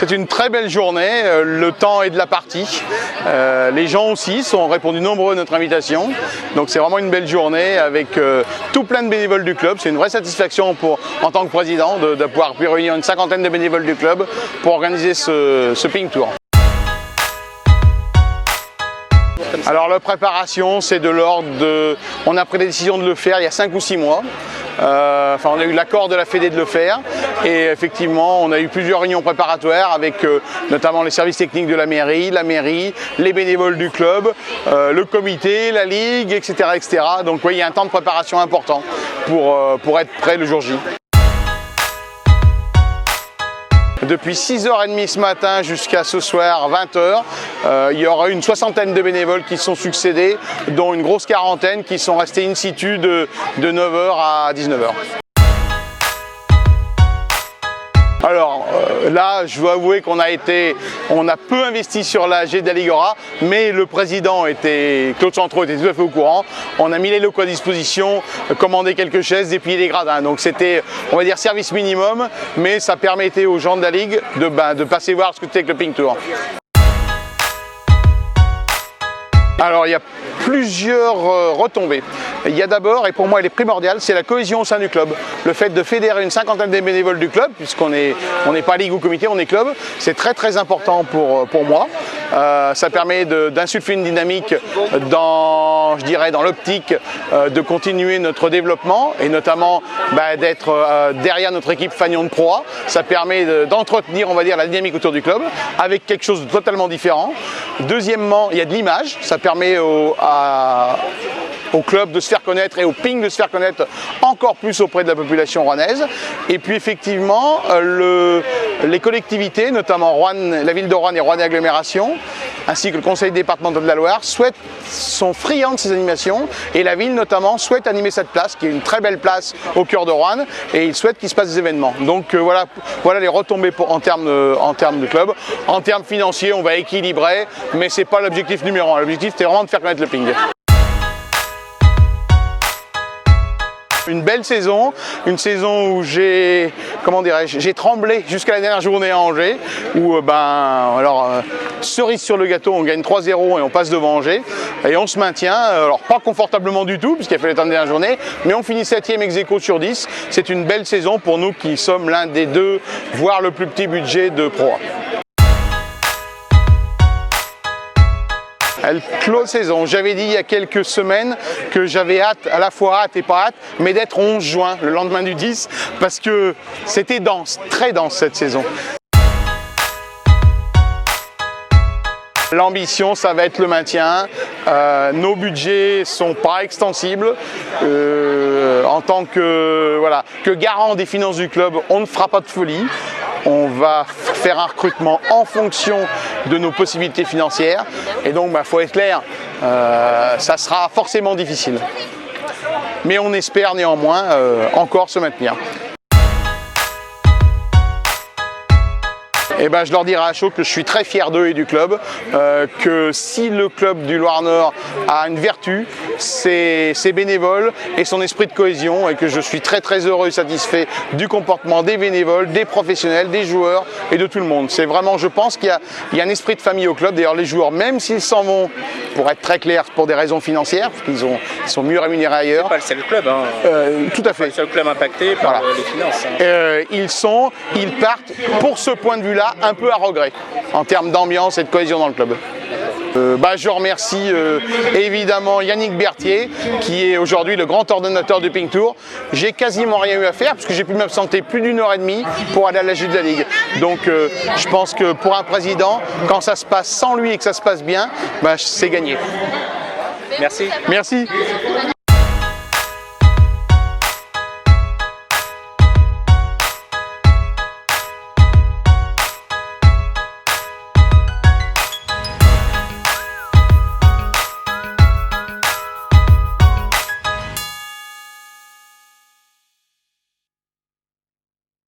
C'est une très belle journée, le temps est de la partie. Les gens aussi ont répondu nombreux à notre invitation. Donc c'est vraiment une belle journée avec tout plein de bénévoles du club. C'est une vraie satisfaction en tant que président de pouvoir réunir une cinquantaine de bénévoles du club pour organiser ce Ping Tour. Alors la préparation, c'est de l'ordre de... On a pris la décision de le faire il y a 5 ou 6 mois. On a eu l'accord de la Fédé de le faire et effectivement on a eu plusieurs réunions préparatoires avec notamment les services techniques de la mairie, les bénévoles du club, le comité, la ligue, etc. Donc oui, il y a un temps de préparation important pour être prêt le jour J. Depuis 6h30 ce matin jusqu'à ce soir 20h, il y aura une 60aine de bénévoles qui sont succédés, dont une grosse quarantaine qui sont restés in situ de 9h à 19h. Alors là, je dois avouer qu'on a peu investi sur la G d'Aligora, mais le président Claude Centreau était tout à fait au courant. On a mis les locaux à disposition, commandé quelques chaises, déplié les gradins. Donc c'était, on va dire, service minimum, mais ça permettait aux gens de la Ligue de passer voir ce que c'était avec le Ping Tour. Alors il y a plusieurs retombées. Il y a d'abord, et pour moi elle est primordiale, c'est la cohésion au sein du club. Le fait de fédérer une cinquantaine de bénévoles du club, puisqu'on n'est pas ligue ou comité, on est club, c'est très important pour moi. Ça permet d'insuffler une dynamique dans l'optique de continuer notre développement et notamment d'être derrière notre équipe Fagnon de Pro A. Ça permet d'entretenir, on va dire, la dynamique autour du club avec quelque chose de totalement différent. Deuxièmement, il y a de l'image, ça permet au club de se faire connaître et au Ping de se faire connaître encore plus auprès de la population rouennaise. Et puis effectivement, les collectivités, notamment Roanne, la ville de Roanne et Roanne Agglomération, ainsi que le conseil départemental de la Loire, sont friands de ces animations et la ville notamment souhaite animer cette place, qui est une très belle place au cœur de Roanne, et ils souhaitent qu'il se passe des événements. Donc voilà les retombées en termes de club. En termes financiers, on va équilibrer, mais ce n'est pas l'objectif numéro 1. L'objectif, c'est vraiment de faire connaître le Ping. Une belle saison, une saison où j'ai tremblé jusqu'à la dernière journée à Angers, où cerise sur le gâteau, on gagne 3-0 et on passe devant Angers, et on se maintient, alors pas confortablement du tout, puisqu'il a fallu attendre la dernière journée, mais on finit 7e ex-aequo sur 10. C'est une belle saison pour nous qui sommes l'un des 2, voire le plus petit budget de Pro A. Elle clôt saison. J'avais dit il y a quelques semaines que j'avais hâte, à la fois hâte et pas hâte, mais d'être 11 juin, le lendemain du 10, parce que c'était dense, très dense cette saison. L'ambition, ça va être le maintien. Nos budgets sont pas extensibles. En tant que garant des finances du club, on ne fera pas de folie. On va faire un recrutement en fonction de nos possibilités financières. Et donc, faut être clair, ça sera forcément difficile. Mais on espère néanmoins encore se maintenir. Et je leur dirai à chaud que je suis très fier d'eux et du club, que si le club du Loir-Nord a une vertu, c'est ses bénévoles et son esprit de cohésion, et que je suis très heureux et satisfait du comportement des bénévoles, des professionnels, des joueurs et de tout le monde. C'est vraiment, je pense qu'il y a un esprit de famille au club. D'ailleurs les joueurs, même s'ils s'en vont, pour être très clair, pour des raisons financières, parce qu'ils sont mieux rémunérés ailleurs. C'est pas le seul club, hein. Tout à fait. C'est le seul club impacté par les finances. Hein. Ils partent pour ce point de vue-là un peu à regret en termes d'ambiance et de cohésion dans le club. Je remercie évidemment Yannick Berthier, qui est aujourd'hui le grand ordonnateur du Ping Tour. J'ai quasiment rien eu à faire parce que j'ai pu m'absenter plus d'1h30 pour aller à la G de la Ligue. Donc je pense que pour un président, quand ça se passe sans lui et que ça se passe bien, c'est gagné. Merci. Merci.